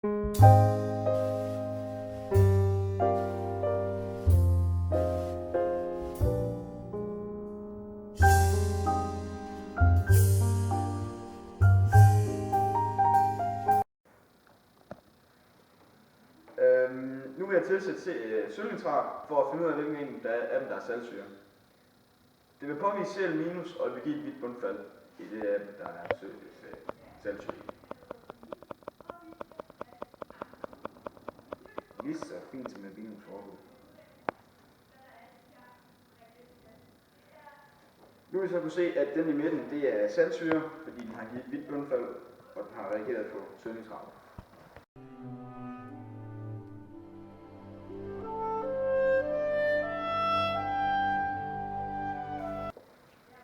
Nu vil jeg tilsætte sølvnitrat for at finde ud af, hvilken en af dem, der er saltsyre. Det vil påvise Cl- og det vil give et hvidt bundfald i det af dem, der er saltsyre. Lige så fint som med bilens forhud. Nu vil vi så kunne se, at den i midten, det er saltsyre, fordi den har givet et hvidt bundfald, og den har reageret på sølvnitrat.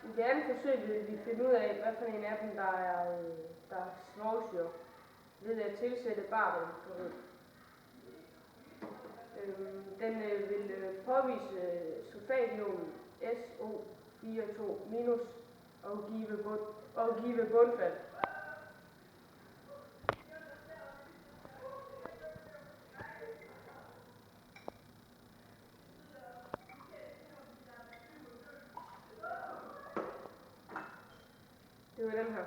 I det andet forsøg vil vi finde ud af, hvad for en af dem, der er svovlsyre, ved at tilsætte bariumklorid. Den vil påvise sulfationen SO4 2- og give bundfald. Det var den her.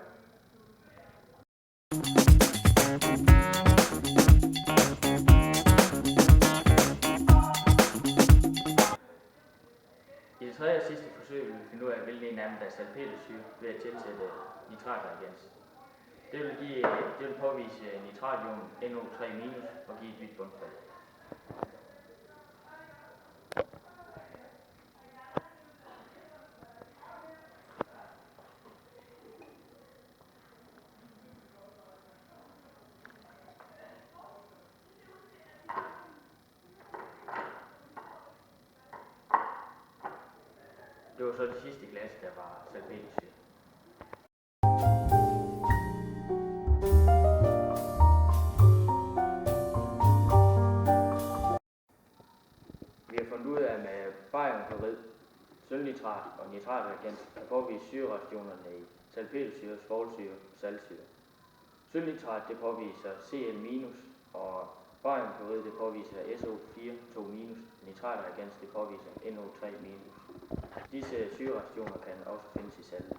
I det tredje og sidste forsøg vil vi finde ud af, hvilken en af dem, der er salpetersyre, ved at tilsætte nitratreagens. Det vil påvise nitrationen NO3- og give et hvidt bundfald. Det var så det sidste glas, der var salpetersyre. Vi har fundet ud af, at med bariumklorid, sølvnitrat og nitratreagens kan påvise syrerationerne i salpetersyre, svovlsyre og saltsyre. Sølvnitrat det påviser Cl- og bariumklorid det påviser SO4 2-, nitratreagens det påviser NO3-. Disse syrerationer kan også findes i salte.